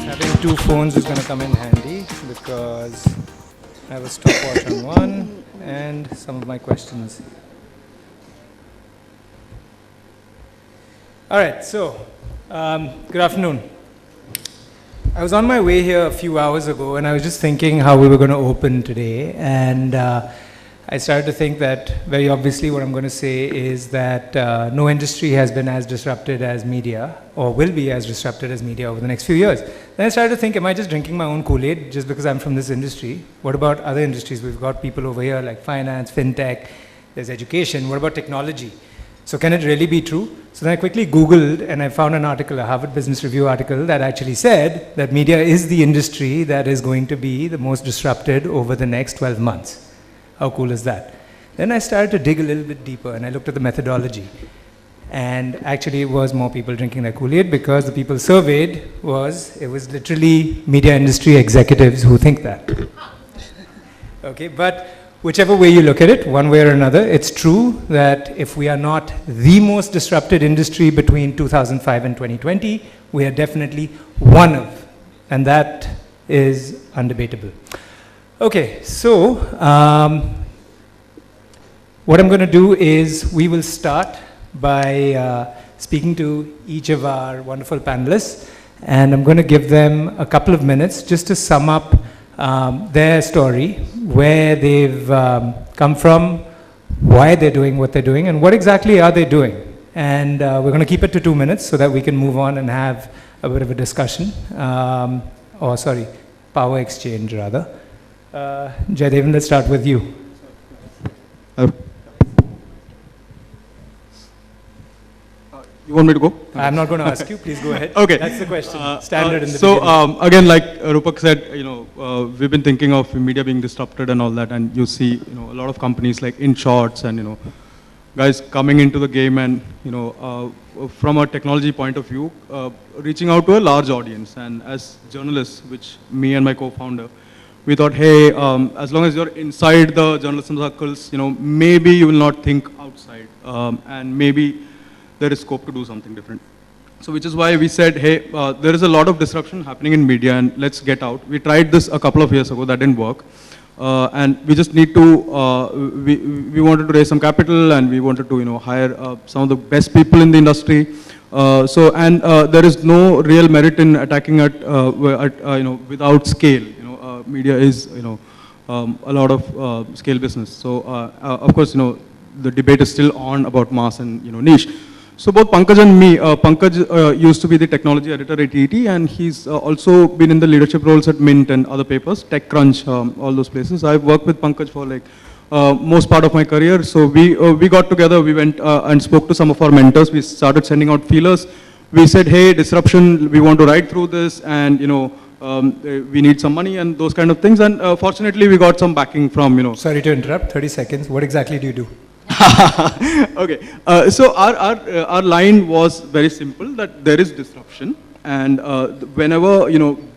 Having two phones is going to come in handy because I have a stopwatch on one and some of my questions. All right, so good afternoon. I was on my way here a few hours ago and I was just thinking how we were going to open today, and I started to think that very obviously what I'm going to say is that no industry has been as disrupted as media, or will be as disrupted as media over the next few years. Then I started to think, am I just drinking my own Kool-Aid just because I'm from this industry? What about other industries? We've got people over here like finance, fintech, there's education. What about technology? So can it really be true? So then I quickly Googled and I found an article, a Harvard Business Review article, that actually said that media is the industry that is going to be the most disrupted over the next 12 months. How cool is that? Then I started to dig a little bit deeper and I looked at the methodology. And actually it was more people drinking their Kool-Aid because the people surveyed it was literally media industry executives who think that. Okay, but whichever way you look at it, one way or another, it's true that if we are not the most disrupted industry between 2005 and 2020, we are definitely one of, and that is undebatable. Okay, so what I'm going to do is we will start by speaking to each of our wonderful panelists, and I'm going to give them a couple of minutes just to sum up their story, where they've come from, why they're doing what they're doing, and what exactly are they doing. And we're going to keep it to 2 minutes so that we can move on and have a bit of a discussion, power exchange rather. Jaidevan, let's start with you. You want me to go? I'm not going to ask you. Please go ahead. Okay. That's the question. Standard in the so, beginning. again, like Rupak said, we've been thinking of media being disrupted and all that, and you see, a lot of companies like InShots and, guys coming into the game and, from a technology point of view, reaching out to a large audience. And as journalists, which me and my co-founder, we thought, hey, as long as you're inside the journalism circles, maybe you will not think outside, and maybe there is scope to do something different. So which is why we said, hey, there is a lot of disruption happening in media and let's get out. We tried this a couple of years ago, that didn't work. And we just need to, we wanted to raise some capital and we wanted to, hire some of the best people in the industry. There is no real merit in attacking at without scale. Media is, a lot of scale business. So, of course, the debate is still on about mass and, niche. So both Pankaj and me, Pankaj used to be the technology editor at ET, and he's also been in the leadership roles at Mint and other papers, TechCrunch, all those places. I've worked with Pankaj for like most part of my career. So we got together, we went and spoke to some of our mentors. We started sending out feelers. We said, hey, disruption, we want to ride through this, and we need some money and those kind of things. And fortunately, we got some backing from, Sorry to interrupt, 30 seconds. What exactly do you do? Okay, so our line was very simple, that there is disruption, and whenever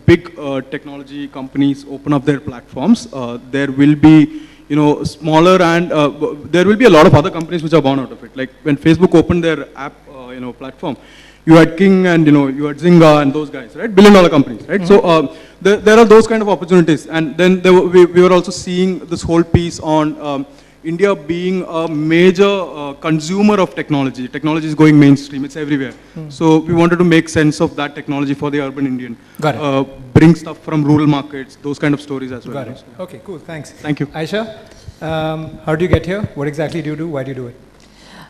big technology companies open up their platforms, there will be smaller and there will be a lot of other companies which are born out of it. Like when Facebook opened their app platform, you had King and you had Zynga and those guys, right? Billion-dollar companies, right? Mm-hmm. So there are those kind of opportunities, and then we were also seeing this whole piece on India being a major consumer of technology. Technology is going mainstream, it's everywhere. So we wanted to make sense of that technology for the urban Indian. Got it. Bring stuff from rural markets, those kind of stories as well. Got it. Okay, cool, thanks. Thank you. Aisha, how do you get here? What exactly do you do? Why do you do it?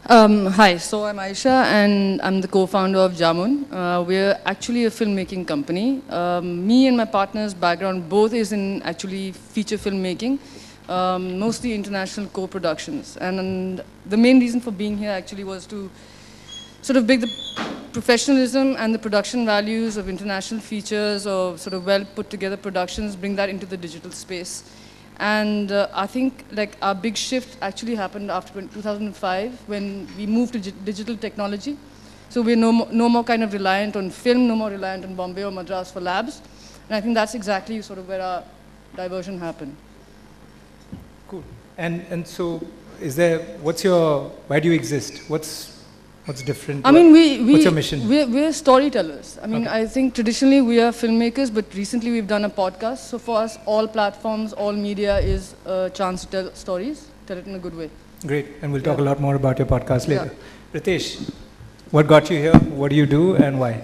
Hi, so I'm Aisha and I'm the co-founder of Jamun. We're actually a filmmaking company. Me and my partner's background both is in actually feature filmmaking. Mostly international co-productions, and the main reason for being here actually was to sort of bring the professionalism and the production values of international features or sort of well put together productions, bring that into the digital space. And I think like our big shift actually happened after 2005 when we moved to digital technology. So we're no more kind of reliant on film, no more reliant on Bombay or Madras for labs. And I think that's exactly sort of where our diversion happened. Cool. And so why do you exist? What's different? I mean, what's your mission? We're storytellers. I mean, Okay. I think traditionally we are filmmakers, but recently we've done a podcast. So for us, all platforms, all media is a chance to tell stories, tell it in a good way. Great, and we'll talk a Yeah. lot more about your podcast later. Yeah. Ritesh, what got you here? What do you do and why?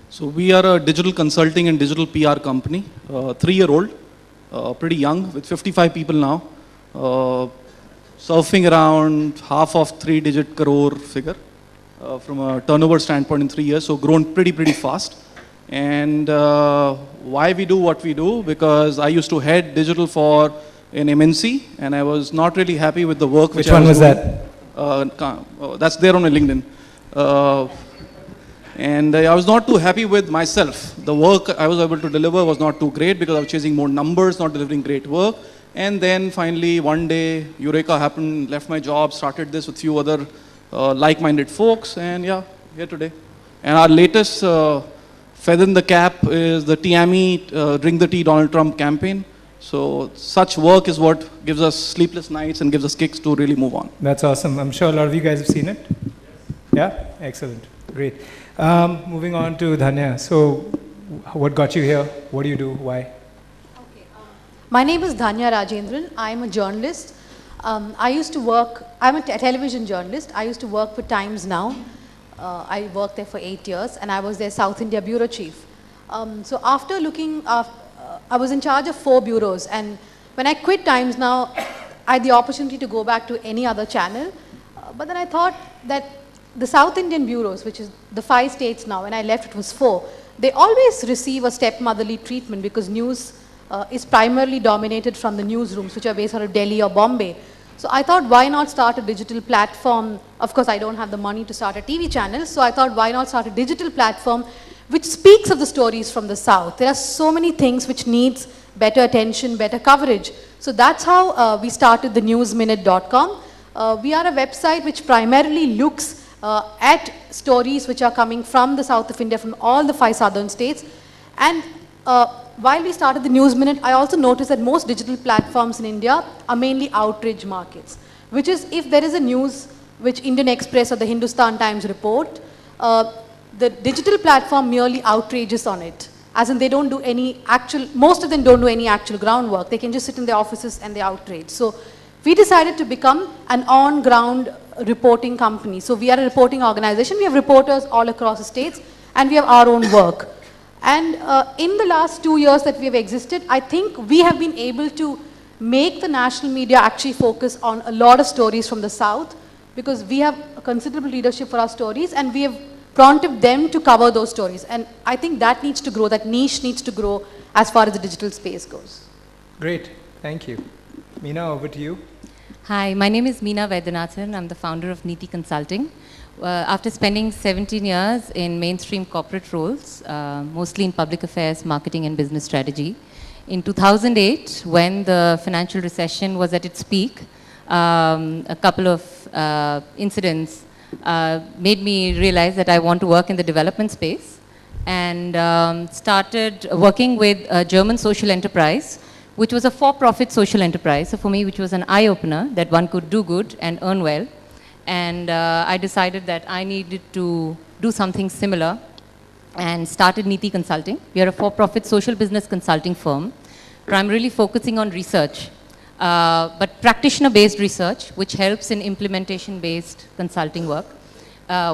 So we are a digital consulting and digital PR company, 3-year-old, pretty young, with 55 people now, surfing around half of 3-digit crore figure from a turnover standpoint in 3 years, so grown pretty fast. And why we do what we do? Because I used to head digital for an MNC, and I was not really happy with the work. Which I one was doing. that? That's there on my LinkedIn. And I was not too happy with myself. The work I was able to deliver was not too great because I was chasing more numbers, not delivering great work. And then finally, one day, Eureka happened, left my job, started this with few other like-minded folks, and yeah, here today. And our latest feather in the cap is the TME, Drink the Tea Donald Trump campaign. So such work is what gives us sleepless nights and gives us kicks to really move on. That's awesome. I'm sure a lot of you guys have seen it. Yeah? Excellent. Great. Moving on to Dhanya. So, what got you here? What do you do? Why? Okay, my name is Dhanya Rajendran. I'm a journalist. I used to work, I'm a television journalist. I used to work for Times Now. I worked there for 8 years and I was their South India bureau chief. So after looking, I was in charge of 4 bureaus, and when I quit Times Now, I had the opportunity to go back to any other channel. But then I thought that the South Indian bureaus, which is the 5 states now, when I left it was 4, they always receive a stepmotherly treatment because news is primarily dominated from the newsrooms, which are based out of Delhi or Bombay. So I thought, why not start a digital platform? Of course, I don't have the money to start a TV channel, so I thought, why not start a digital platform which speaks of the stories from the South? There are so many things which needs better attention, better coverage. So that's how we started the newsminute.com. We are a website which primarily looks at stories which are coming from the south of India, from all the 5 southern states. And while we started the News Minute, I also noticed that most digital platforms in India are mainly outrage markets, which is if there is a news which Indian Express or the Hindustan Times report, the digital platform merely outrages on it. As in they don't do any actual, most of them don't do any actual groundwork. They can just sit in their offices and they outrage. So we decided to become an on-ground reporting company. So we are a reporting organization. We have reporters all across the states and we have our own work. And in the last 2 years that we have existed, I think we have been able to make the national media actually focus on a lot of stories from the South, because we have a considerable leadership for our stories and we have prompted them to cover those stories. And I think that needs to grow, that niche needs to grow as far as the digital space goes. Great. Thank you. Meena, over to you. Hi, my name is Meena Vaidyanathan. I'm the founder of Neeti Consulting. After spending 17 years in mainstream corporate roles, mostly in public affairs, marketing and business strategy, in 2008, when the financial recession was at its peak, a couple of incidents made me realize that I want to work in the development space, and started working with a German social enterprise, which was a for-profit social enterprise. So for me, which was an eye-opener that one could do good and earn well. And I decided that I needed to do something similar and started Neeti Consulting. We are a for-profit social business consulting firm, primarily focusing on research, but practitioner-based research, which helps in implementation-based consulting work,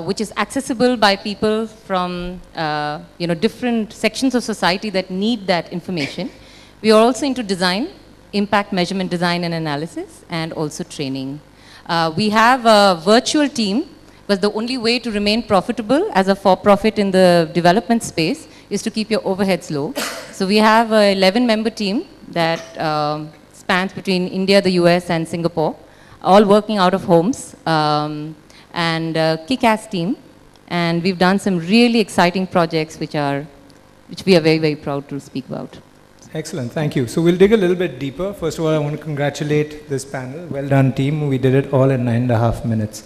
which is accessible by people from different sections of society that need that information. We are also into design, impact measurement design and analysis, and also training. We have a virtual team, but the only way to remain profitable as a for-profit in the development space is to keep your overheads low. So we have an 11-member team that spans between India, the US, and Singapore, all working out of homes, and a kick-ass team. And we've done some really exciting projects which we are very, very proud to speak about. Excellent, thank you. So we'll dig a little bit deeper. First of all, I want to congratulate this panel. Well done, team. We did it all in 9.5 minutes.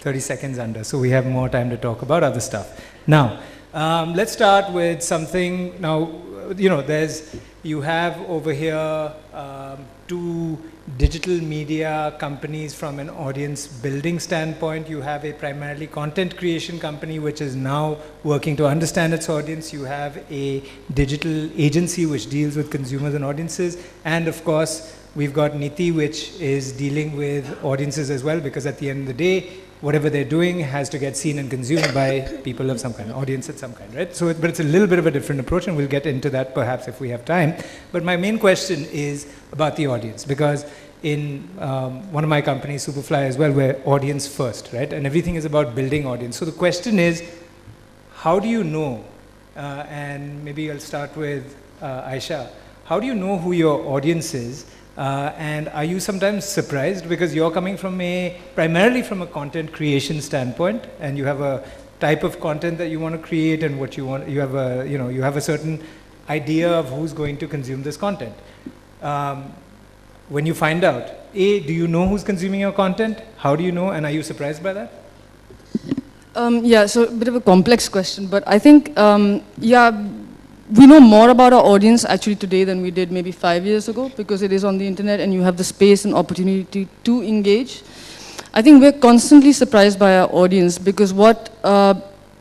30 seconds under. So we have more time to talk about other stuff. Now, let's start with something. Now, there's You have over here two digital media companies from an audience building standpoint. You have a primarily content creation company which is now working to understand its audience. You have a digital agency which deals with consumers and audiences. And of course, we've got Neeti, which is dealing with audiences as well, because at the end of the day, whatever they're doing has to get seen and consumed by people of some kind, audience of some kind, right? So, but it's a little bit of a different approach, and we'll get into that perhaps if we have time. But my main question is about the audience, because in one of my companies, Superfly as well, we're audience first, right? And everything is about building audience. So the question is, how do you know, and maybe I'll start with Aisha, how do you know who your audience is? And are you sometimes surprised because you're coming from primarily from a content creation standpoint, and you have a type of content that you want to create and what you want, you have a certain idea of who's going to consume this content. When you find out, do you know who's consuming your content? How do you know, and are you surprised by that? Yeah, so a bit of a complex question, but I think, yeah, we know more about our audience actually today than we did maybe 5 years ago, because it is on the internet and you have the space and opportunity to engage. I think we're constantly surprised by our audience, because what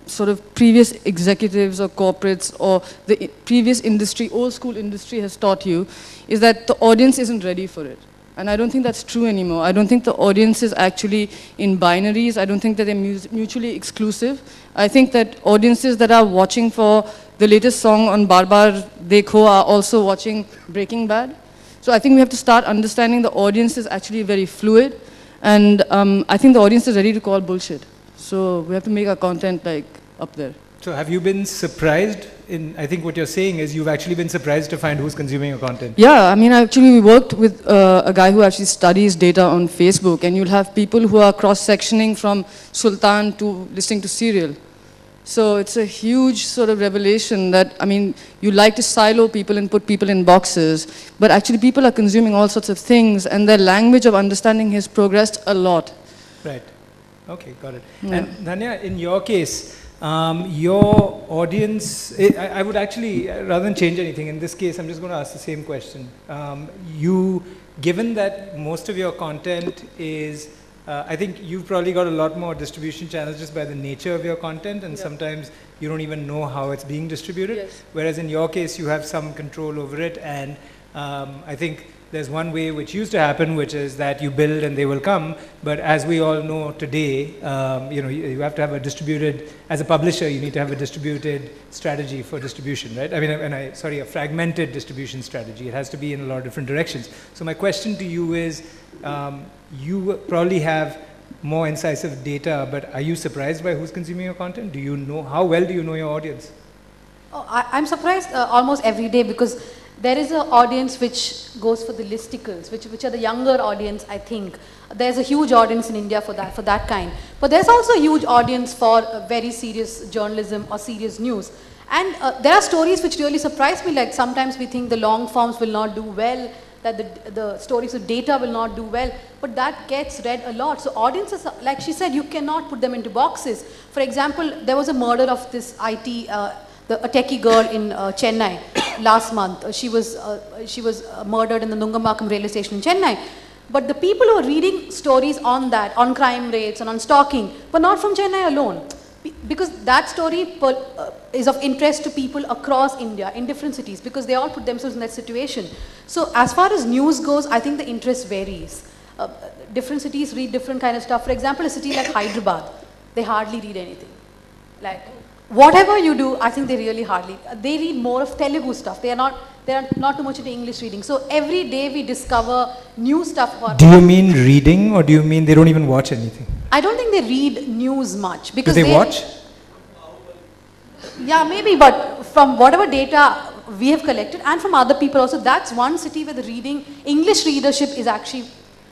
sort of previous executives or corporates or the previous industry, old school industry has taught you is that the audience isn't ready for it. And I don't think that's true anymore. I don't think the audience is actually in binaries. I don't think that they're mutually exclusive. I think that audiences that are watching for the latest song on Bar Bar Dekho are also watching Breaking Bad. So I think we have to start understanding the audience is actually very fluid. And I think the audience is ready to call bullshit. So we have to make our content like up there. So have you been surprised I think what you're saying is you've actually been surprised to find who's consuming your content. Yeah, I mean, actually we worked with a guy who actually studies data on Facebook, and you'll have people who are cross-sectioning from Sultan to listening to Serial. So it's a huge sort of revelation that, I mean, you like to silo people and put people in boxes, but actually people are consuming all sorts of things, and their language of understanding has progressed a lot. Right. Okay, got it. Yeah. And Dhanya, in your case, your audience, I would actually, rather than change anything, in this case, I'm just going to ask the same question. Given that most of your content is, I think you've probably got a lot more distribution channels just by the nature of your content, and sometimes you don't even know how it's being distributed. Yes. Whereas in your case, you have some control over it, and I think there's one way which used to happen, which is that you build and they will come. But as we all know today, you have to have a distributed, as a publisher, you need to have a distributed strategy for distribution, right? I mean, a fragmented distribution strategy. It has to be in a lot of different directions. So my question to you is, you probably have more incisive data, but are you surprised by who's consuming your content? Do you know, how well do you know your audience? Oh, I'm surprised almost every day, because there is an audience which goes for the listicles, which are the younger audience, I think. There's a huge audience in India for that kind. But there's also a huge audience for very serious journalism or serious news. And there are stories which really surprise me, like sometimes we think the long forms will not do well, that the stories with data will not do well, but that gets read a lot. So audiences, like she said, you cannot put them into boxes. For example, there was a murder of this IT, a techie girl in Chennai last month. She was murdered in the Nungambakkam railway station in Chennai. But the people who are reading stories on that, on crime rates and on stalking, were not from Chennai alone. Because that story is of interest to people across India in different cities, because they all put themselves in that situation. So as far as news goes, I think the interest varies. Different cities read different kind of stuff. For example, a city like Hyderabad, they hardly read anything. Like, whatever you do, I think they read more of Telugu stuff. They are not too much into English reading. So every day we discover new stuff. Do you mean reading, or do you mean they don't even watch anything? I don't think they read news much. Because do they watch? Yeah, maybe, but from whatever data we have collected and from other people also, that's one city where the English readership is actually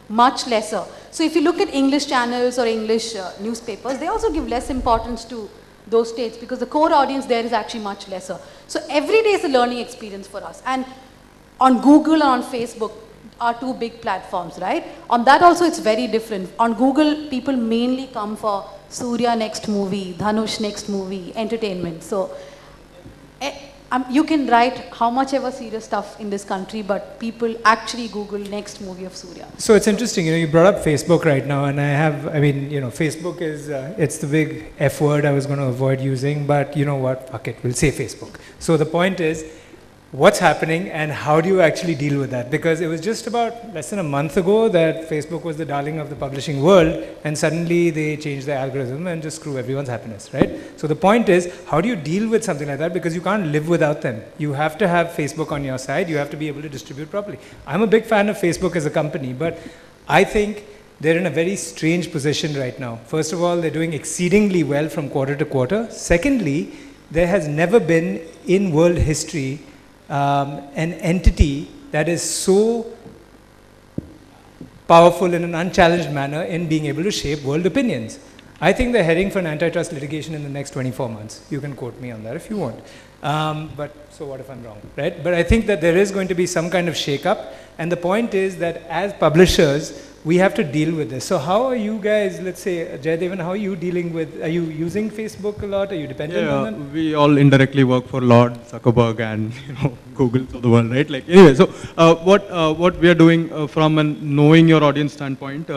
much lesser. So if you look at English channels or English newspapers, they also give less importance to those states, because the core audience there is actually much lesser. So every day is a learning experience for us. And on Google and on Facebook are two big platforms, right? On that also it's very different. On Google, people mainly come for Surya next movie, Dhanush next movie, entertainment. So You can write how much ever serious stuff in this country, but people actually Google next movie of Surya. So it's interesting, you brought up Facebook right now, and Facebook is, it's the big F word I was going to avoid using, but you know what, fuck it, we'll say Facebook. So the point is, what's happening and how do you actually deal with that? Because it was just about less than a month ago that Facebook was the darling of the publishing world, and suddenly they changed the algorithm and just screw everyone's happiness, right? So the point is, how do you deal with something like that? Because you can't live without them. You have to have Facebook on your side. You have to be able to distribute properly. I'm a big fan of Facebook as a company, but I think they're in a very strange position right now. First of all, they're doing exceedingly well from quarter to quarter. Secondly, there has never been in world history an entity that is so powerful in an unchallenged manner in being able to shape world opinions. I think they're heading for an antitrust litigation in the next 24 months. You can quote me on that if you want. But so what if I'm wrong, right? But I think that there is going to be some kind of shake-up, and the point is that as publishers, we have to deal with this. So how are you guys, let's say, Jayadevan, how are you dealing with, are you using Facebook a lot? Are you dependent on them? We all indirectly work for Lord Zuckerberg and Google of the world, right? Like anyway, so what we are doing from a knowing your audience standpoint,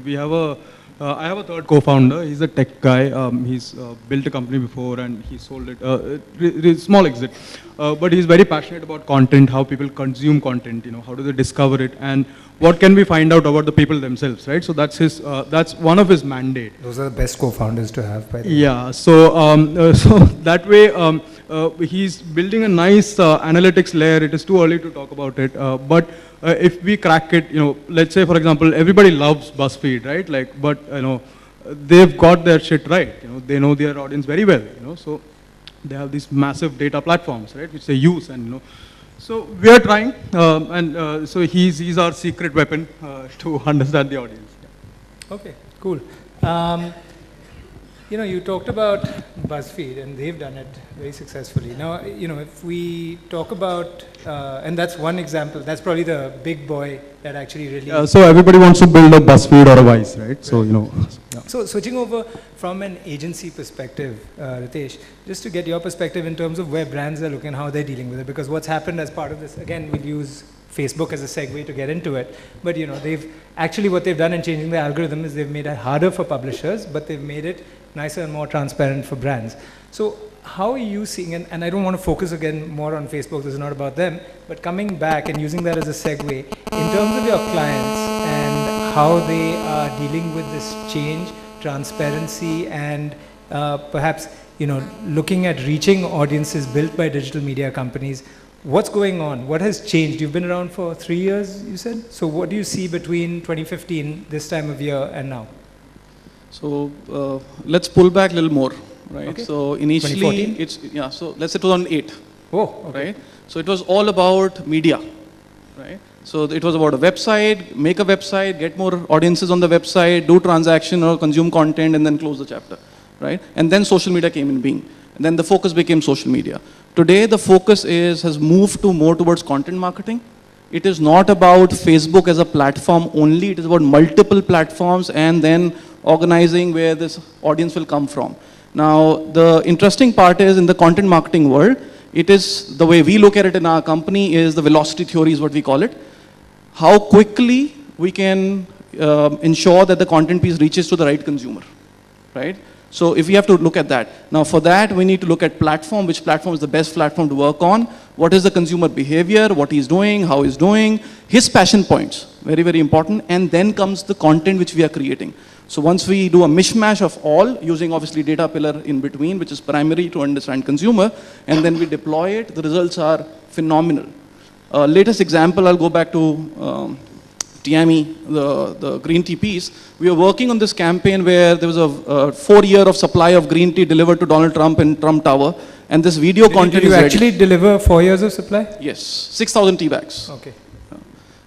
we have I have a third co-founder. He's a tech guy. He's built a company before and he sold it. Small exit, but he's very passionate about content, how people consume content. How do they discover it, and what can we find out about the people themselves, right? So that's his. That's one of his mandate. Those are the best co-founders to have, by the way. Yeah. So so that way, he's building a nice analytics layer. It is too early to talk about it, but. If we crack it, let's say for example, everybody loves BuzzFeed, right? Like, but they've got their shit right. They know their audience very well. So they have these massive data platforms, right, which they use, and so we are trying, and so he's our secret weapon to understand the audience. Yeah. Okay, cool. You talked about BuzzFeed, and they've done it very successfully. Now, if we talk about, and that's one example, that's probably the big boy that actually really... so everybody wants to build a BuzzFeed or a Vice, right? So, yeah. So switching over from an agency perspective, Ritesh, just to get your perspective in terms of where brands are looking, how they're dealing with it, because what's happened as part of this, again, we'll use Facebook as a segue to get into it, but what they've done in changing the algorithm is they've made it harder for publishers, but they've made it nicer and more transparent for brands. So how are you seeing, and I don't want to focus again more on Facebook, this is not about them, but coming back and using that as a segue, in terms of your clients and how they are dealing with this change, transparency, and perhaps looking at reaching audiences built by digital media companies, what's going on? What has changed? You've been around for 3 years, you said? So what do you see between 2015, this time of year, and now? So let's pull back a little more, right? Okay. So initially, so let's say 2008. Oh, okay. Right? So it was all about media, right? So it was about a website, make a website, get more audiences on the website, do transaction or consume content, and then close the chapter, right? And then social media came in being. And then the focus became social media. Today, the focus has moved to more towards content marketing. It is not about Facebook as a platform only. It is about multiple platforms and then organizing where this audience will come from. Now, the interesting part is in the content marketing world, it is the way we look at it in our company is the velocity theory is what we call it. How quickly we can ensure that the content piece reaches to the right consumer, right? So if we have to look at that. Now for that, we need to look at platform, which platform is the best platform to work on, what is the consumer behavior, what he's doing, how he's doing, his passion points, very, very important, and then comes the content which we are creating. So once we do a mishmash of all, using obviously data pillar in between, which is primary to understand consumer, and then we deploy it, the results are phenomenal. Latest example, I'll go back to TME, the green tea piece. We were working on this campaign where there was a 4-year of supply of green tea delivered to Donald Trump in Trump Tower, and this video content is ready. Did you actually deliver 4 years of supply? Yes, 6,000 tea bags. Okay.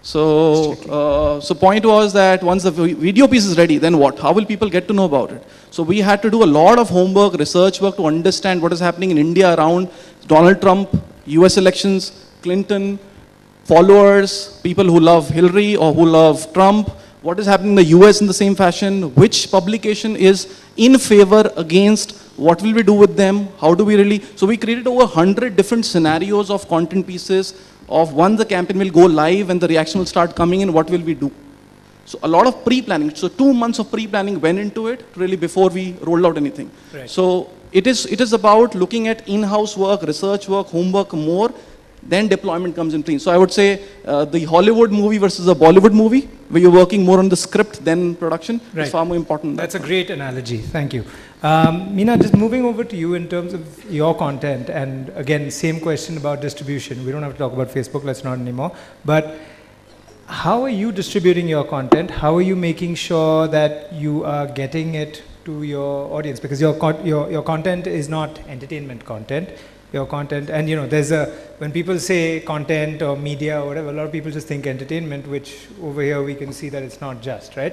So, so point was that once the video piece is ready, then what? How will people get to know about it? So we had to do a lot of homework, research work to understand what is happening in India around Donald Trump, US elections, Clinton, followers, people who love Hillary or who love Trump, what is happening in the US in the same fashion, which publication is in favor against what will we do with them, how do we really, so we created over 100 different scenarios of content pieces of once the campaign will go live and the reaction will start coming in, what will we do? So a lot of pre-planning, so 2 months of pre-planning went into it really before we rolled out anything. Right. So it is about looking at in-house work, research work, homework more, then deployment comes in between. So I would say the Hollywood movie versus a Bollywood movie, where you're working more on the script than production, Right. is far more important. That's a great analogy. Thank you. Meena, just moving over to you in terms of your content, and again, same question about distribution. We don't have to talk about Facebook, let's not anymore. But how are you distributing your content? How are you making sure that you are getting it to your audience? Because your content is not entertainment content. Your content, and there's when people say content or media or whatever, a lot of people just think entertainment, which over here we can see that it's not just, right?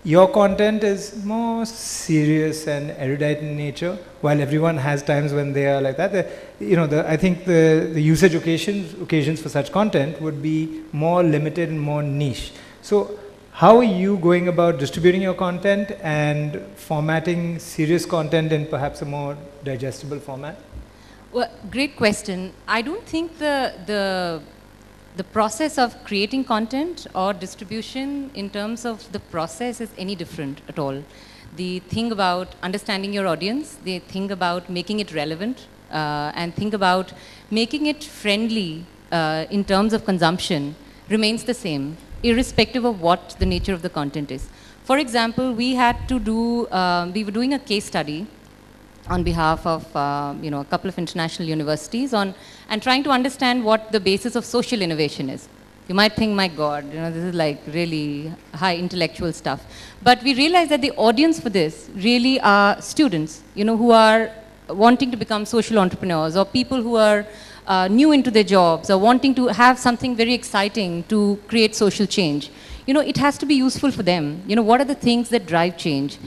Your content is more serious and erudite in nature, while everyone has times when they are like that. I think the usage occasions for such content would be more limited and more niche. So how are you going about distributing your content and formatting serious content in perhaps a more digestible format? Well, great question. I don't think the process of creating content or distribution in terms of the process is any different at all. The thing about understanding your audience, the thing about making it relevant, and think about making it friendly in terms of consumption remains the same, irrespective of what the nature of the content is. For example, we were doing a case study on behalf of a couple of international universities and trying to understand what the basis of social innovation is. You might think, my God, this is like really high intellectual stuff. But we realized that the audience for this really are students, who are wanting to become social entrepreneurs, or people who are new into their jobs, or wanting to have something very exciting to create social change. It has to be useful for them. What are the things that drive change?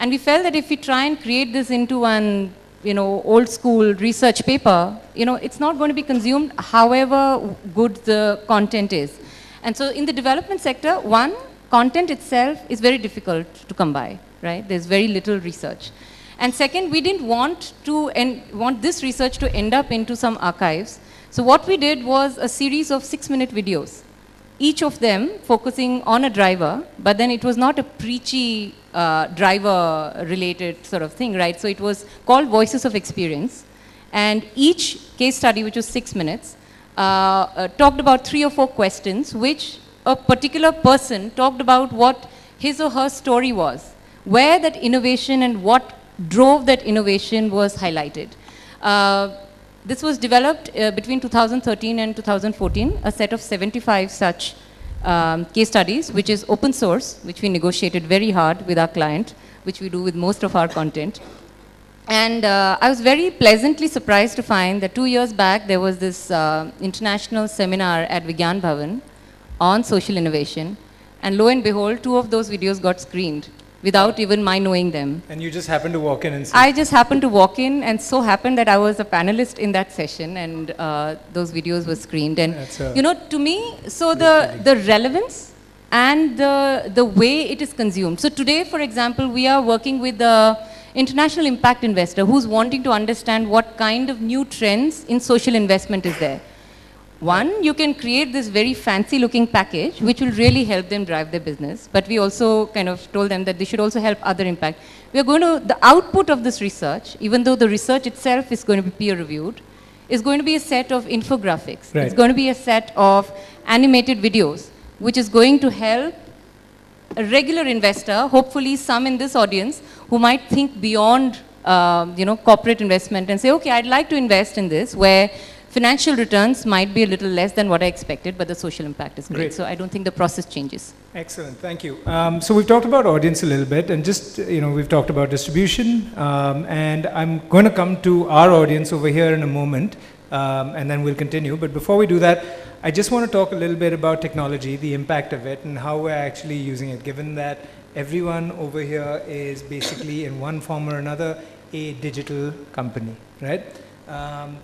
And we felt that if we try and create this into an, old school research paper, it's not going to be consumed however good the content is. And so in the development sector, one, content itself is very difficult to come by, right? There's very little research. And second, we didn't want this research to end up into some archives. So what we did was a series of 6-minute videos, each of them focusing on a driver, but then it was not a preachy driver-related sort of thing, right? So it was called Voices of Experience, and each case study, which was 6 minutes, talked about 3 or 4 questions, which a particular person talked about what his or her story was, where that innovation and what drove that innovation was highlighted. This was developed between 2013 and 2014, a set of 75 such case studies, which is open source, which we negotiated very hard with our client, which we do with most of our content. And I was very pleasantly surprised to find that 2 years back, there was this international seminar at Vigyan Bhavan on social innovation. And lo and behold, 2 of those videos got screened without even my knowing them. And you just happened to walk in and see. I just happened to walk in, and so happened that I was a panelist in that session, and those videos were screened. And to me, so the relevance and the way it is consumed. So today, for example, we are working with the international impact investor who's wanting to understand what kind of new trends in social investment is there. One, you can create this very fancy looking package which will really help them drive their business, but we also kind of told them that they should also help other impact. We are going to, the output of this research, even though the research itself is going to be peer reviewed, is going to be a set of infographics. Right. It's going to be a set of animated videos, which is going to help a regular investor, hopefully some in this audience, who might think beyond corporate investment and say, okay, I'd like to invest in this, where financial returns might be a little less than what I expected, but the social impact is great. So I don't think the process changes. Excellent, thank you. So we've talked about audience a little bit, and just, we've talked about distribution, and I'm going to come to our audience over here in a moment, and then we'll continue. But before we do that, I just want to talk a little bit about technology, the impact of it, and how we're actually using it, given that everyone over here is basically in one form or another a digital company, right?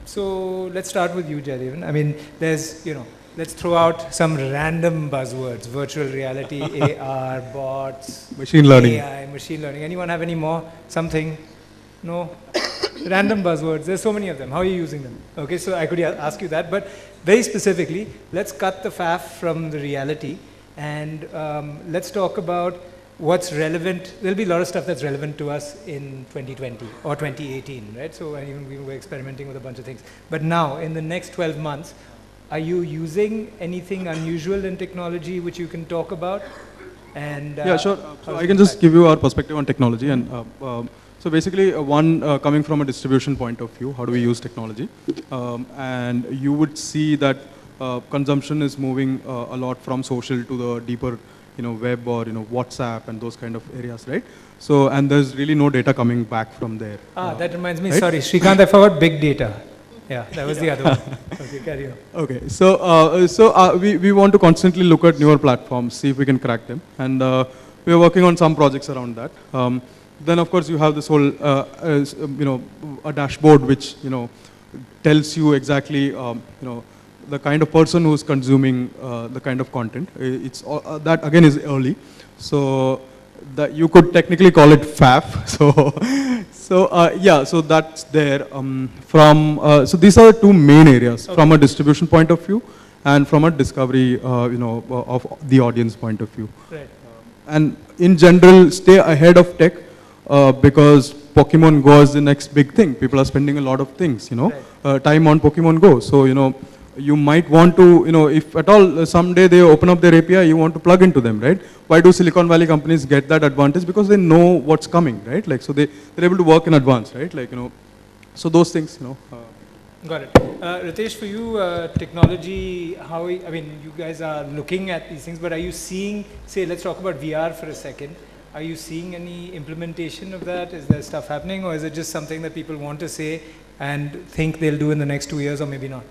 So let's start with you, Jaidevan. I mean, there's, let's throw out some random buzzwords: virtual reality, AR, bots, machine learning. AI, machine learning. Anyone have any more? Something? No? random buzzwords. There's so many of them. How are you using them? Okay, so I could ask you that, but very specifically, let's cut the faff from the reality and let's talk about what's relevant. There'll be a lot of stuff that's relevant to us in 2020 or 2018, right? So even we were experimenting with a bunch of things. But now, in the next 12 months, are you using anything unusual in technology which you can talk about? And yeah, sure. So I can just give you our perspective on technology. And so basically, coming from a distribution point of view, how do we use technology? And you would see that consumption is moving a lot from social to the deeper web or WhatsApp and those kind of areas, right? So, and there's really no data coming back from there. That reminds me, right? sorry, Srikanth, I forgot big data. Yeah, that was the other one. Okay, carry on. Okay, so we want to constantly look at newer platforms, see if we can crack them, and we are working on some projects around that. Then of course you have this whole, a dashboard which tells you exactly the kind of person who's consuming the kind of content. It's that again is early, so that you could technically call it faff. So that's there. So these are the two main areas, from a distribution point of view and from a discovery, of the audience point of view. Right. And in general, stay ahead of tech because Pokemon Go is the next big thing. People are spending a lot of things, time on Pokemon Go. So you might want to, if at all someday they open up their API, you want to plug into them, right? Why do Silicon Valley companies get that advantage? Because they know what's coming, right? Like, so they're able to work in advance, right? Like, so those things, Got it. Ritesh, for you, technology, I mean, you guys are looking at these things, but are you seeing, say, let's talk about VR for a second. Are you seeing any implementation of that? Is there stuff happening, or is it just something that people want to say and think they'll do in the next 2 years, or maybe not?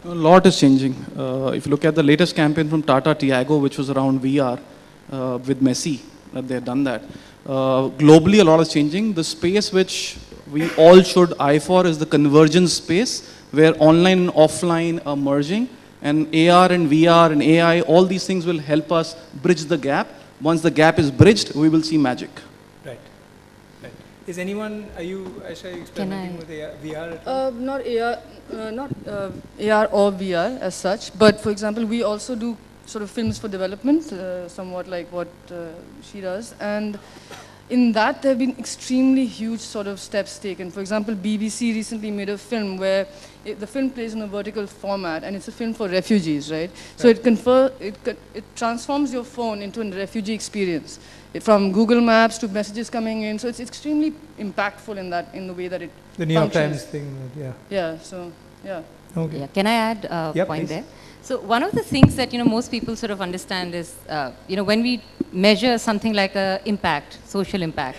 A lot is changing. If you look at the latest campaign from Tata Tiago, which was around VR with Messi, they have done that. Globally, a lot is changing. The space which we all should eye for is the convergence space, where online and offline are merging, and AR and VR and AI, all these things will help us bridge the gap. Once the gap is bridged, we will see magic. Right. Right. Is anyone, are you, Aisha, experimenting with VR at all? Not AR or VR as such, but for example, we also do sort of films for development, somewhat like what she does, and in that there have been extremely huge sort of steps taken. For example, BBC recently made a film where the film plays in a vertical format, and it's a film for refugees, right? So it transforms your phone into a refugee experience, from Google Maps to messages coming in. So it's extremely impactful in the way that it The New York functions. Times thing, yeah. Yeah. So yeah. Okay. Yeah. Can I add a Yep, point please. there? So one of the things that most people sort of understand is when we measure something like a impact, social impact,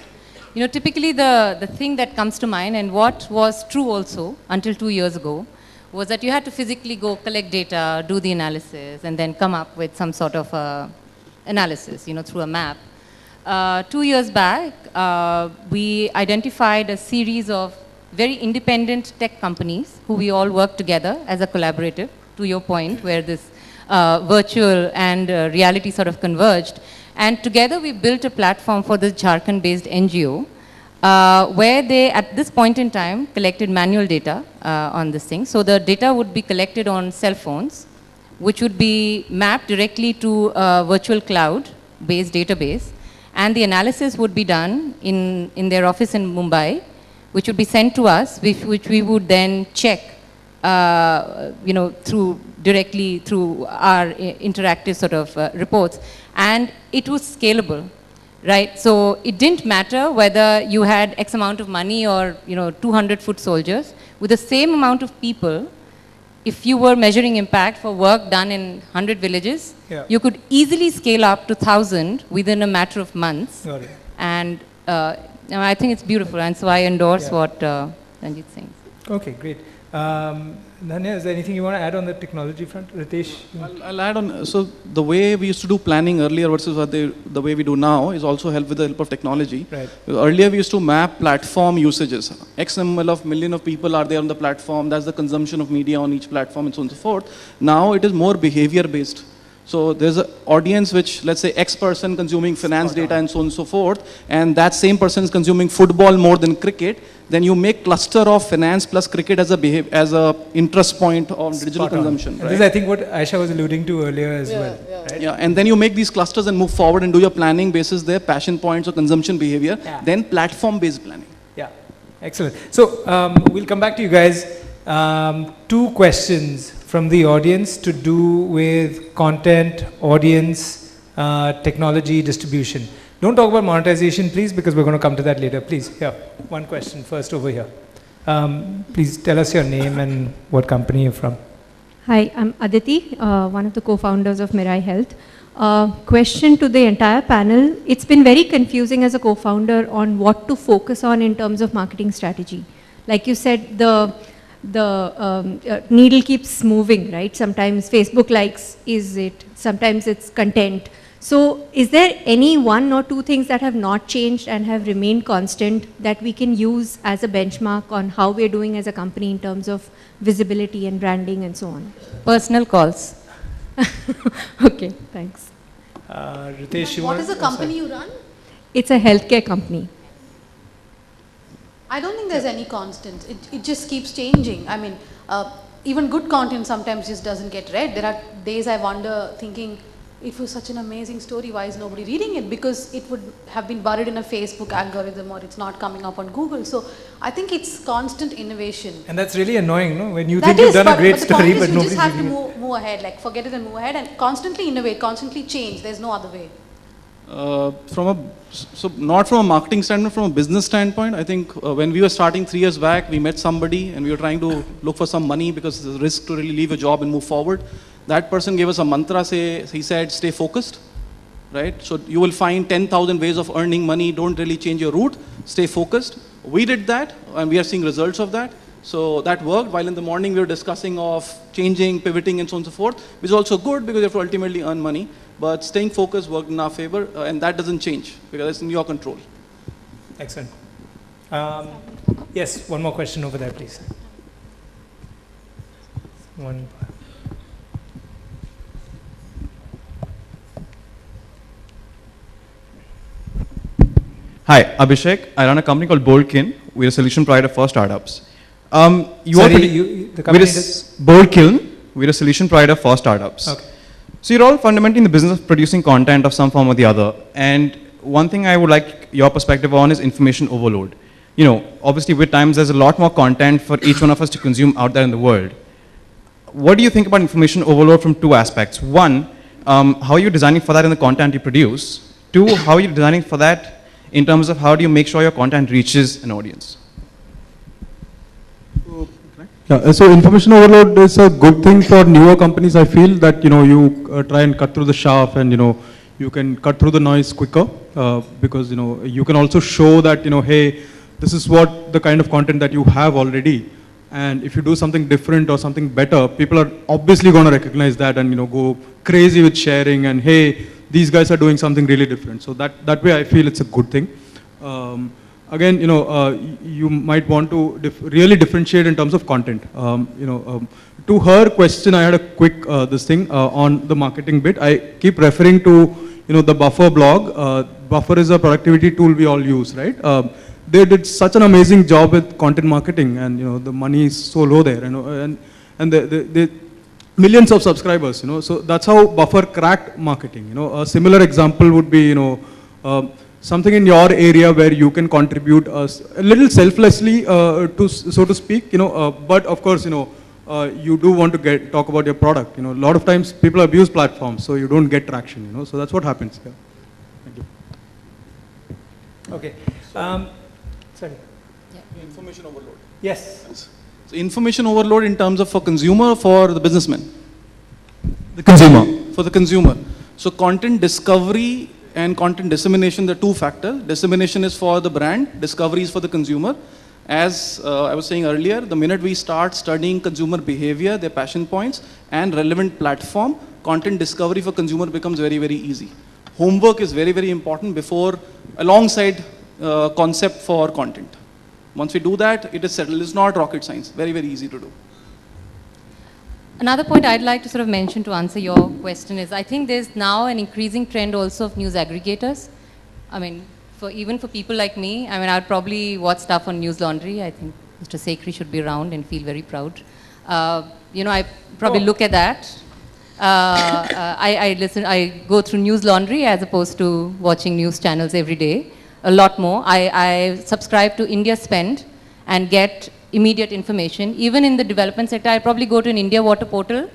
typically the thing that comes to mind, and what was true also until 2 years ago, was that you had to physically go collect data, do the analysis, and then come up with some sort of analysis, through a map. 2 years back, we identified a series of very independent tech companies who we all work together as a collaborative, to your point, where this virtual and reality sort of converged. And together we built a platform for this Jharkhand-based NGO, where they, at this point in time, collected manual data on this thing. So the data would be collected on cell phones, which would be mapped directly to a virtual cloud-based database. And the analysis would be done in their office in Mumbai, which would be sent to us, which we would then check directly through our interactive sort of reports, and it was scalable, right? So it didn't matter whether you had X amount of money or 200 foot soldiers. With the same amount of people, if you were measuring impact for work done in 100 villages, you could easily scale up to 1,000 within a matter of months. Got it. And I think it's beautiful, and so I endorse what Ranjit saying. Okay, great. Dhanya, is there anything you want to add on the technology front? Ritesh? I'll add on. So the way we used to do planning earlier versus the way we do now is also helped with the help of technology. Right. Earlier we used to map platform usages. X number of million of people are there on the platform. That's the consumption of media on each platform and so on and so forth. Now it is more behavior based. So there's an audience which, let's say, X person consuming finance data and so on and so forth, and that same person is consuming football more than cricket. Then you make cluster of finance plus cricket as a interest point of digital consumption. And right? this is, I think, what Aisha was alluding to earlier as well. Right? Yeah, and then you make these clusters and move forward and do your planning basis their passion points or consumption behavior. Yeah. Then platform-based planning. Yeah, excellent. So we'll come back to you guys. 2 questions from the audience to do with content, audience, technology, distribution. Don't talk about monetization, please, because we're going to come to that later. Please, here, one question first over here. Please tell us your name and what company you're from. Hi, I'm Aditi, one of the co-founders of Mirai Health. Question to the entire panel. It's been very confusing as a co-founder on what to focus on in terms of marketing strategy. Like you said, the needle keeps moving, right? Sometimes Facebook likes is it, sometimes it's content. So is there any 1 or 2 things that have not changed and have remained constant that we can use as a benchmark on how we're doing as a company in terms of visibility and branding and so on? Personal calls. Okay, thanks. Ritesh, you What want is the company you run? It's a healthcare company. I don't think there's any constant. It just keeps changing. I mean, even good content sometimes just doesn't get read. There are days I wonder, thinking, it was such an amazing story, why is nobody reading it? Because it would have been buried in a Facebook algorithm or it's not coming up on Google. So I think it's constant innovation. And that's really annoying, no? When you That think you've is, done a great but the point story, is but you nobody's just have to reading it. move ahead, like forget it and move ahead and constantly innovate, constantly change. There's no other way. Not from a marketing standpoint, from a business standpoint, I think when we were starting 3 years back, we met somebody and we were trying to look for some money because there's a risk to really leave a job and move forward. That person gave us a mantra, he said, stay focused, right? So you will find 10,000 ways of earning money, don't really change your route, stay focused. We did that and we are seeing results of that. So that worked, while in the morning we were discussing of changing, pivoting and so on and so forth, which is also good because you have to ultimately earn money. But staying focused worked in our favor, and that doesn't change because it's in your control. Excellent. Yes, one more question over there, please. One. Hi, Abhishek. I run a company called Boldkin. We're a solution provider for startups. Sorry, the company is? Boldkin. We're a solution provider for startups. Okay. So you're all fundamentally in the business of producing content of some form or the other. And one thing I would like your perspective on is information overload. You know, obviously with times there's a lot more content for each one of us to consume out there in the world. What do you think about information overload from 2 aspects? 1, how are you designing for that in the content you produce? 2, how are you designing for that in terms of how do you make sure your content reaches an audience? Yeah, so information overload is a good thing for newer companies. I feel that, you know, you try and cut through the chaff and, you know, you can cut through the noise quicker because, you know, you can also show that, you know, hey, this is what the kind of content that you have already. And if you do something different or something better, people are obviously going to recognize that and, you know, go crazy with sharing and, hey, these guys are doing something really different. So that way I feel it's a good thing. Again, you know, you might want to really differentiate in terms of content. To her question, I had a quick on the marketing bit. I keep referring to, you know, the Buffer blog. Buffer is a productivity tool we all use, right? They did such an amazing job with content marketing, and you know, the money is so low there, you know, and they millions of subscribers, you know. So that's how Buffer cracked marketing. You know, a similar example would be, you know, something in your area where you can contribute a little selflessly, so to speak, you know, but of course, you know, you do want to talk about your product. You know, a lot of times people abuse platforms, so you don't get traction, you know, so that's what happens here. Thank you. Okay. Sorry. Yeah. Information overload. Yes. So information overload in terms of for consumer or for the businessman? The consumer. For the consumer. So content discovery and content dissemination, the 2 factors. Dissemination is for the brand, discovery is for the consumer. As I was saying earlier, the minute we start studying consumer behavior, their passion points, and relevant platform, content discovery for consumer becomes very, very easy. Homework is very, very important before, alongside concept for content. Once we do that, it is settled. It's not rocket science. Very, very easy to do. Another point I'd like to sort of mention to answer your question is, I think there's now an increasing trend also of news aggregators. I mean, even for people like me, I mean, I'd probably watch stuff on News Laundry. I think Mr. Sekri should be around and feel very proud. You know, I probably look at that. I go through News Laundry as opposed to watching news channels every day, a lot more. I subscribe to India Spend and get immediate information. Even in the development sector, I probably go to an India Water portal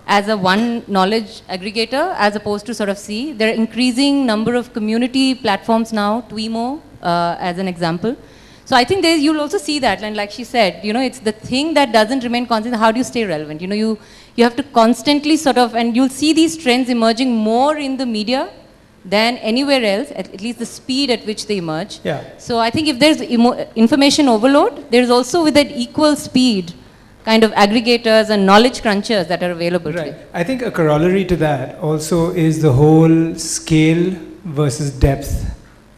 as a one knowledge aggregator as opposed to sort of see. There are increasing number of community platforms now, Twimo as an example. So I think you'll also see that, and like she said, you know, it's the thing that doesn't remain constant. How do you stay relevant? You know, you have to constantly sort of, and you'll see these trends emerging more in the media than anywhere else, at least the speed at which they emerge. Yeah. So I think if there's information overload, there's also with that equal speed kind of aggregators and knowledge crunchers that are available Right. today. I think a corollary to that also is the whole scale versus depth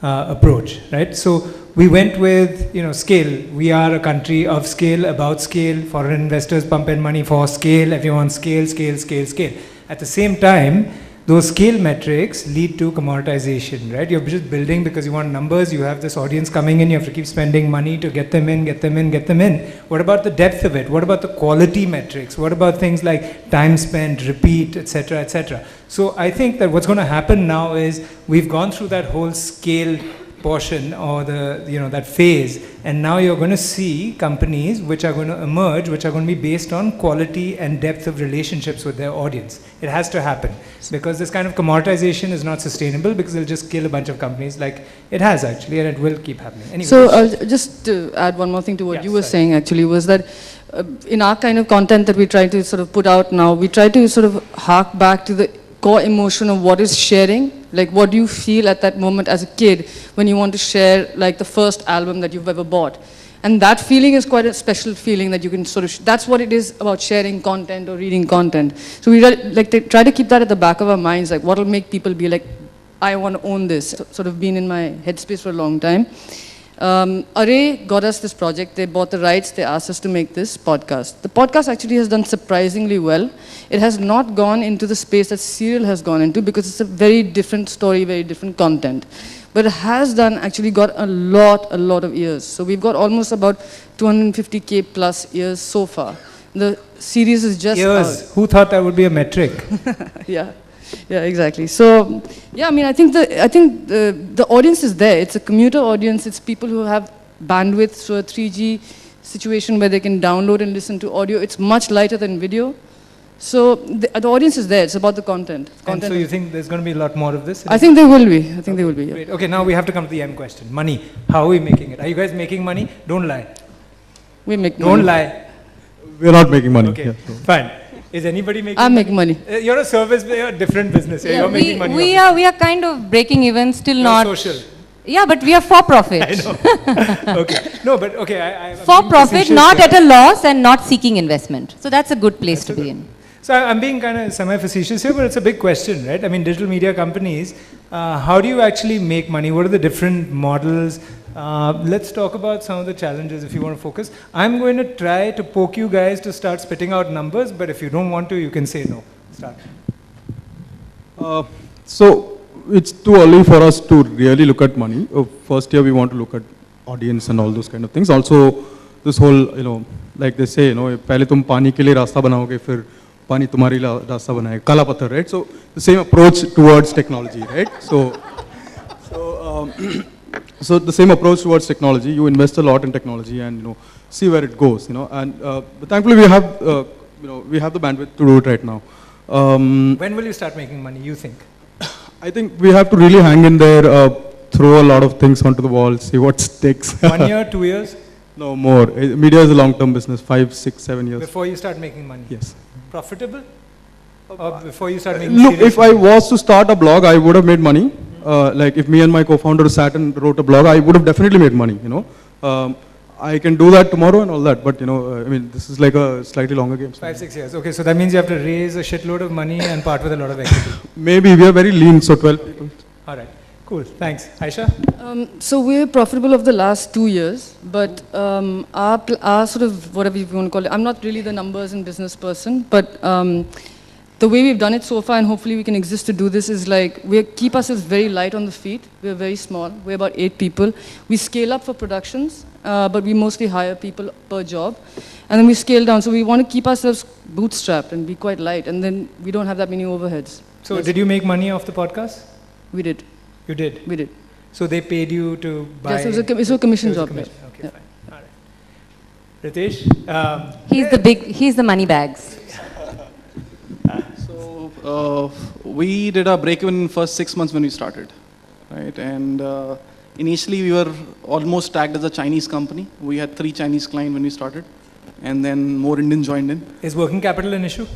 approach, right? So we went with, you know, scale. We are a country of scale, about scale. Foreign investors pump in money for scale. Everyone scale, scale, scale, scale. At the same time, those scale metrics lead to commoditization, right? You're just building because you want numbers. You have this audience coming in. You have to keep spending money to get them in, get them in, get them in. What about the depth of it? What about the quality metrics? What about things like time spent, repeat, etc., etc.? So I think that what's going to happen now is we've gone through that whole scale portion or the, you know, that phase, and now you're going to see companies which are going to emerge, which are going to be based on quality and depth of relationships with their audience. It has to happen because this kind of commoditization is not sustainable, because it'll just kill a bunch of companies like it has actually, and it will keep happening. Anyway. So just to add one more thing to what you were saying actually was that in our kind of content that we try to sort of put out now, we try to sort of hark back to the core emotion of what is sharing. Like, what do you feel at that moment as a kid when you want to share like the first album that you've ever bought? And that feeling is quite a special feeling that you can sort of, that's what it is about sharing content or reading content. So we try to keep that at the back of our minds, like what will make people be like, I want to own this. Sort of been in my headspace for a long time. Array got us this project. They bought the rights. They asked us to make this podcast. The podcast actually has done surprisingly well. It has not gone into the space that Serial has gone into, because it's a very different story, very different content. But it has actually got a lot of ears. So we've got almost about 250K plus ears so far. The series is just ears. out. Who thought that would be a metric? Yeah. Yeah, exactly. So, yeah, I mean, I think the audience is there. It's a commuter audience. It's people who have bandwidth, so a 3G situation where they can download and listen to audio. It's much lighter than video. So the audience is there. It's about the content. And so you think there's going to be a lot more of this? I think there will be. I think there will be. Yeah. Great. Okay, now we have to come to the M question. Money. How are we making it? Are you guys making money? Don't lie. We make money. Don't lie. We're not making money. Okay, Yeah, so. fine. Is anybody making I'm making money. You're a service, you're a different business. Yeah, You're making money. we are kind of breaking even, still You're not. social. Yeah, but we are for profit. I know. Okay. No, but okay. I'm For being profit, facetious not here. at a loss and not seeking investment. So that's a good place to be in. So I'm being kind of semi-facetious here, but it's a big question, right? I mean, digital media companies, how do you actually make money? What are the different models? Let's talk about some of the challenges if you want to focus. I'm going to try to poke you guys to start spitting out numbers, but if you don't want to, you can say no. Start. So it's too early for us to really look at money. First year we want to look at audience and all those kind of things. Also, this whole, you know, like they say, you know, पहले तुम पानी के लिए रास्ता बनाओगे, फिर पानी तुम्हारे लिए रास्ता बनाएगा, काला पत्थर, right? So the same approach towards technology, right? So the same approach towards technology. You invest a lot in technology and, you know, see where it goes, you know. And but thankfully we have, you know, we have the bandwidth to do it right now. When will you start making money, you think? I think we have to really hang in there, throw a lot of things onto the wall, see what sticks. 1 year, 2 years? No, more. Media is a long-term business, 5, 6, 7 years. Before you start making money? Yes. Profitable? Or before you start making Look, serious if I money? was to start a blog, I would have made money. Like if me and my co-founder sat and wrote a blog, I would have definitely made money, you know. I can do that tomorrow and all that, but you know, I mean, this is like a slightly longer game. 5, 6 years. Okay, so that means you have to raise a shitload of money and part with a lot of equity. Maybe we are very lean, so 12 people. All right. Cool, thanks. Aisha? So we're profitable of the last 2 years, but our sort of, whatever you want to call it, I'm not really the numbers and business person, but the way we've done it so far, and hopefully we can exist to do this, is like we keep ourselves very light on the feet. We're very small. We're about 8 people. We scale up for productions, but we mostly hire people per job. And then we scale down. So we want to keep ourselves bootstrapped and be quite light. And then we don't have that many overheads. So did you make money off the podcast? We did. You did? We did. So they paid you to buy? Yes, it was a commission job. Okay, Yeah. fine. All right. Ritesh? He's the money bags. So we did our break-even in first 6 months when we started, right? And initially we were almost tagged as a Chinese company. We had 3 Chinese clients when we started, and then more Indians joined in. Is working capital an issue?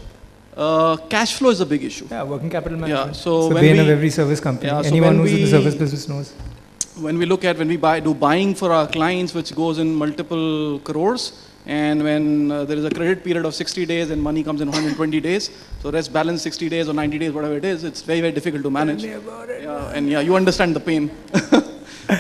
Cash flow is a big issue. Yeah, working capital management. Yeah, so it's the when bane of we- every service company. Yeah, so Anyone when who's in the we- service business knows. When we do buying for our clients, which goes in multiple crores, and when there is a credit period of 60 days and money comes in 120 days, so rest balance 60 days or 90 days, whatever it is, it's very, very difficult to manage. Yeah, and yeah, you understand the pain.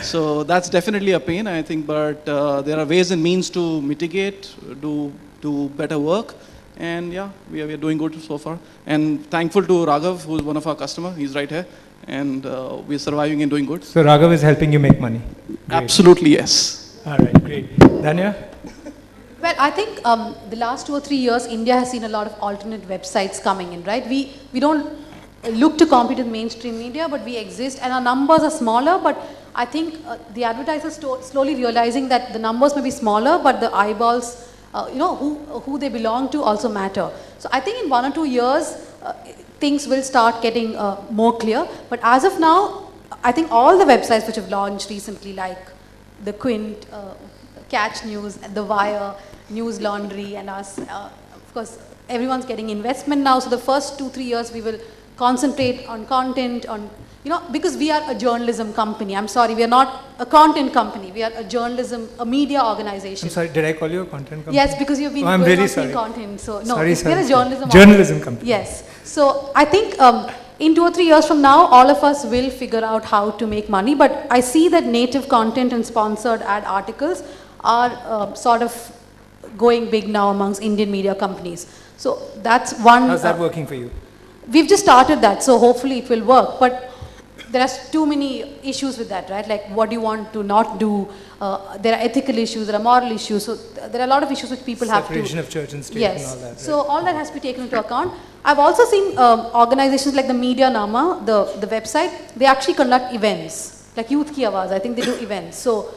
So that's definitely a pain, I think, but there are ways and means to mitigate, do better work, and yeah, we are doing good so far. And thankful to Raghav, who's one of our customers, he's right here, and we're surviving and doing good. So Raghav is helping you make money. Great. Absolutely, yes. All right, great. Danya? Well, I think the last 2 or 3 years, India has seen a lot of alternate websites coming in, right? We don't look to compete with mainstream media, but we exist, and our numbers are smaller, but I think the advertisers slowly realizing that the numbers may be smaller, but the eyeballs, who they belong to also matter. So I think in 1 or 2 years, things will start getting more clear. But as of now, I think all the websites which have launched recently, like the Quint, Catch News, The Wire, News Laundry, and us, of course, everyone's getting investment now. So the first 2-3 years, we will concentrate on content, because we are a journalism company. I'm sorry, we are not a content company. We are a media organization. I'm sorry, did I call you a content company? Yes, because you've been I'm going really on sorry. seeing content. So no, Sorry, we're a journalism journalism company. Yes. So I think in 2 or 3 years from now, all of us will figure out how to make money. But I see that native content and sponsored ad articles are sort of going big now amongst Indian media companies. So that's one. How's that working for you? We've just started that, so hopefully it will work. But there are too many issues with that, right? Like what do you want to not do? There are ethical issues, there are moral issues. So there are a lot of issues which people have to... Separation of church and state yes. and all that. Right? So all that has to be taken into account. I've also seen organizations like the Media Nama, the website, they actually conduct events, like Youth Ki Awaaz, I think they do events. So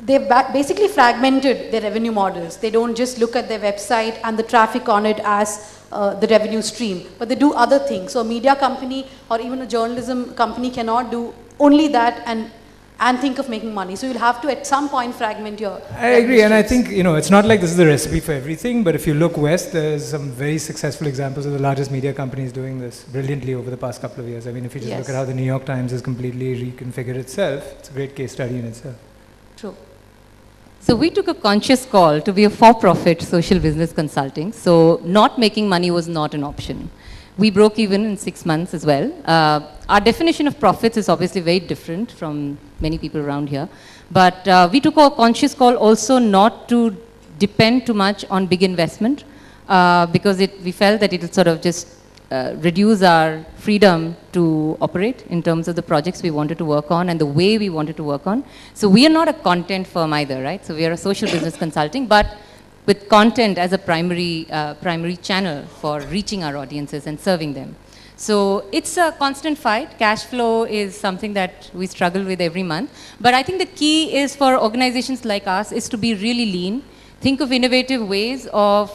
they've basically fragmented their revenue models. They don't just look at their website and the traffic on it as the revenue stream, but they do other things. So a media company or even a journalism company cannot do only that and think of making money. So you'll have to at some point fragment your I agree, and I think, it's not like this is the recipe for everything, but if you look west, there's some very successful examples of the largest media companies doing this brilliantly over the past couple of years. I mean, if you just Yes. look at how the New York Times has completely reconfigured itself, it's a great case study in itself. True. So we took a conscious call to be a for-profit social business consulting. So not making money was not an option. We broke even in 6 months as well. Our definition of profits is obviously very different from many people around here. But we took a conscious call also not to depend too much on big investment because we felt that it would sort of just reduce our freedom to operate in terms of the projects we wanted to work on and the way we wanted to work on. So we are not a content firm either, right? So we are a social business consulting, but with content as a primary channel for reaching our audiences and serving them. So it's a constant fight. Cash flow is something that we struggle with every month. But I think the key is for organizations like us is to be really lean. Think of innovative ways of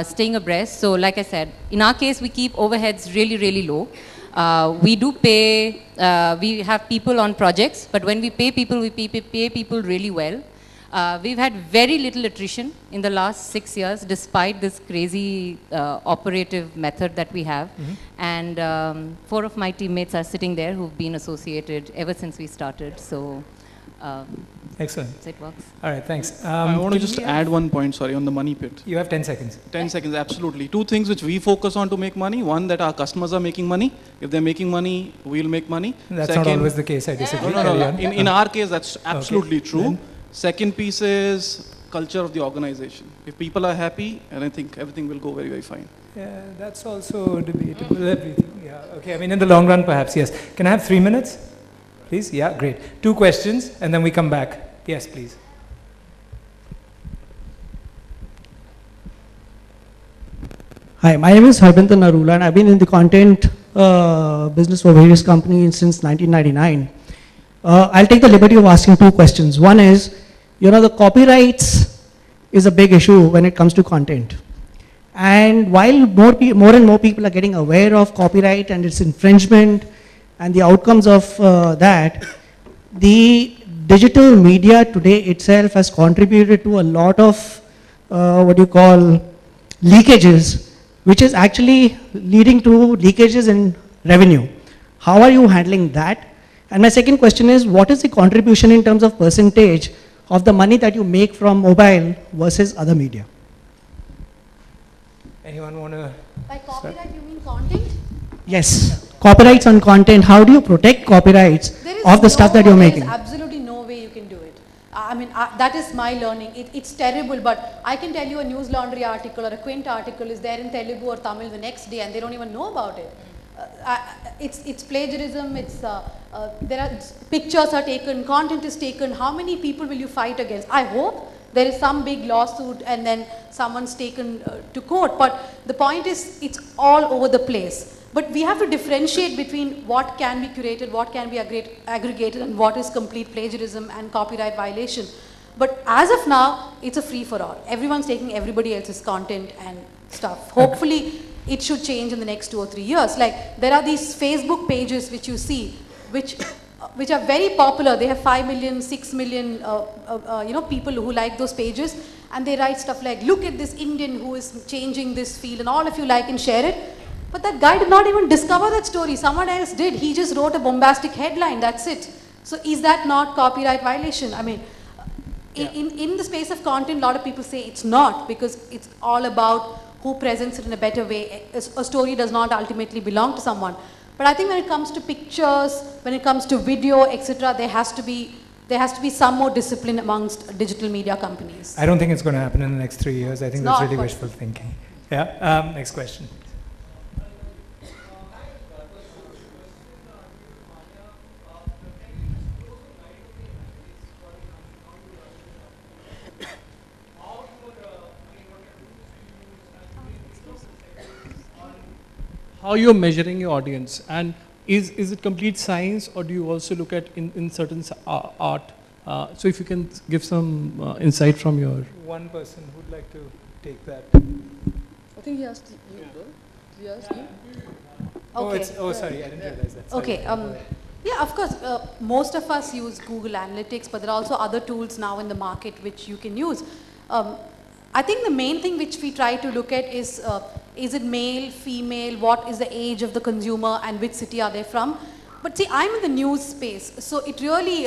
staying abreast. So like I said, in our case, we keep overheads really, really low. We do pay, we have people on projects, but when we pay people, we pay people really well. We've had very little attrition in the last 6 years, despite this crazy operative method that we have. Mm-hmm. And 4 of my teammates are sitting there who've been associated ever since we started. So Excellent. So it works. All right, thanks. I want to can just we add one point, sorry, on the money pit. You have 10 seconds. 10 seconds, absolutely. Two things which we focus on to make money. One, that our customers are making money. If they're making money, we'll make money. That's not always the case, I disagree. No. Carry on. In our case, that's absolutely true. Then? Second piece is culture of the organization. If people are happy, and I think everything will go very, very fine. Yeah, that's also debatable. Everything. Yeah, okay. I mean, in the long run, perhaps, yes. Can I have 3 minutes? Please? Yeah, great. 2 questions, and then we come back. Yes, please. Hi, my name is Harbintan Narula, and I've been in the content business for various companies since 1999. I'll take the liberty of asking 2 questions. One is, the copyrights is a big issue when it comes to content. And while more and more people are getting aware of copyright and its infringement and the outcomes of that, the digital media today itself has contributed to a lot of leakages, which is actually leading to leakages in revenue. How are you handling that? And my second question is, what is the contribution in terms of percentage of the money that you make from mobile versus other media? Anyone want to? By copyright, you mean content? Yes, copyrights on content. How do you protect copyrights of the stuff that you're making? There is absolutely no way you can do it. I mean, that is my learning. It's terrible, but I can tell you a News Laundry article or a Quint article is there in Telugu or Tamil the next day and they don't even know about it. It's plagiarism, there are pictures are taken, content is taken. How many people will you fight against? I hope there is some big lawsuit and then someone's taken to court, but the point is it's all over the place. But we have to differentiate between what can be curated, what can be aggregated, and what is complete plagiarism and copyright violation. But as of now, it's a free-for-all. Everyone's taking everybody else's content and stuff. Hopefully, it should change in the next 2 or 3 years. Like, there are these Facebook pages which you see, which are very popular. They have 5 million, 6 million, people who like those pages, and they write stuff like, look at this Indian who is changing this field, and all of you like and share it. But that guy did not even discover that story. Someone else did. He just wrote a bombastic headline. That's it. So is that not copyright violation? I mean, in the space of content, a lot of people say it's not because it's all about who presents it in a better way. A story does not ultimately belong to someone. But I think when it comes to pictures, when it comes to video, etc., there has to be some more discipline amongst digital media companies. I don't think it's going to happen in the next 3 years. I think It's that's not really possible. wishful thinking. Yeah. Next question. How you're measuring your audience, and is it complete science, or do you also look at in certain art? So if you can give some insight from your... One person who'd like to take that. I think he asked you, though. He asked you. Okay. Sorry, I didn't realize that. Sorry. Okay. Yeah, of course, most of us use Google Analytics, but there are also other tools now in the market which you can use. I think the main thing which we try to look at is it male, female, what is the age of the consumer and which city are they from. But see, I'm in the news space, so it really,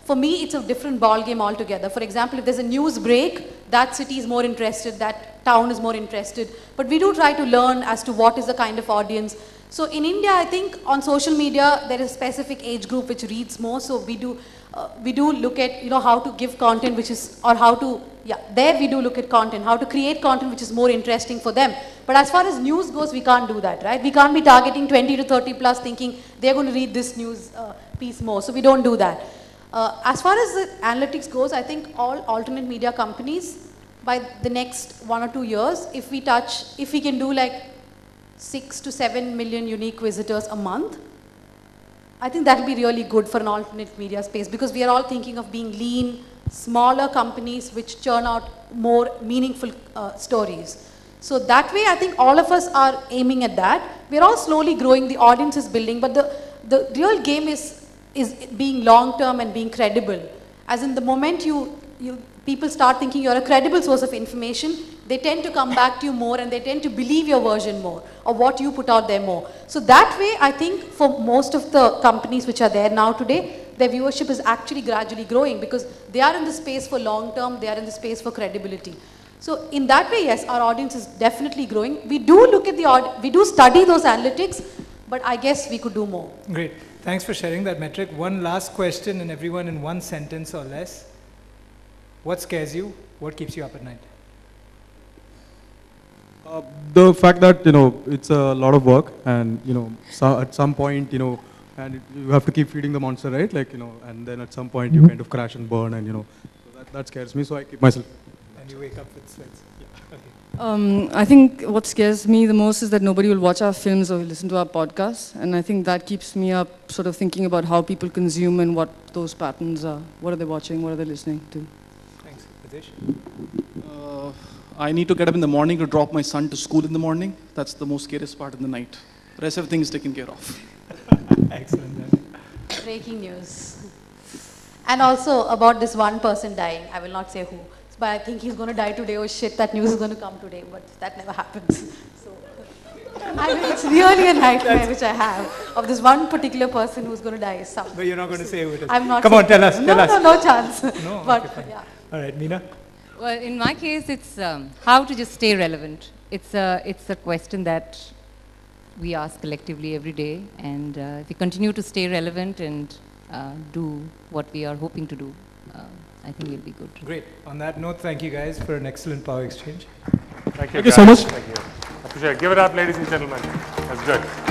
for me, it's a different ball game altogether. For example, if there's a news break, that city is more interested, that town is more interested. But we do try to learn as to what is the kind of audience. So in India, I think on social media, there is a specific age group which reads more. So we do look at, how to give content which is, or how to, there we do look at content, how to create content which is more interesting for them. But as far as news goes, we can't do that, right? We can't be targeting 20 to 30 plus thinking they're going to read this news piece more. So we don't do that. As far as the analytics goes, I think all alternate media companies, by the next 1 or 2 years, if we can do like 6 to 7 million unique visitors a month, I think that will be really good for an alternate media space, because we are all thinking of being lean, smaller companies which churn out more meaningful stories. So that way, I think all of us are aiming at that. We're all slowly growing, the audience is building, but the real game is being long-term and being credible. As in the moment people start thinking you're a credible source of information, they tend to come back to you more and they tend to believe your version more or what you put out there more. So that way, I think for most of the companies which are there now today, their viewership is actually gradually growing because they are in the space for long term, they are in the space for credibility. So in that way, yes, our audience is definitely growing. We do look at we do study those analytics, but I guess we could do more. Great. Thanks for sharing that metric. One last question, and everyone in one sentence or less. What scares you? What keeps you up at night? The fact that, it's a lot of work and, at some point, and you have to keep feeding the monster, right? Like, and then at some point you kind of crash and burn and, so that scares me. So I keep myself. And you wake up with sweats. Yeah. Okay. I think what scares me the most is that nobody will watch our films or listen to our podcasts. And I think that keeps me up sort of thinking about how people consume and what those patterns are. What are they watching? What are they listening to? Thanks. Hitesh? I need to get up in the morning to drop my son to school in the morning. That's the most scariest part in the night. The rest of everything is taken care of. Excellent. Breaking news. And also about this one person dying. I will not say who. But I think he's going to die today. Oh shit, that news is going to come today. But that never happens. So it's really a nightmare which I have of this one particular person who's going to die. But you're not going to say who it is. I'm not. Come on, tell us. No chance. No? But Okay, fine. yeah. All right, Meena? Well, in my case, it's how to just stay relevant. It's a question that we ask collectively every day, and if we continue to stay relevant and do what we are hoping to do, I think we'll be good. Great. On that note, thank you guys for an excellent power exchange. Thank you so much. Thank you. Appreciate it. Give it up, ladies and gentlemen. That's good.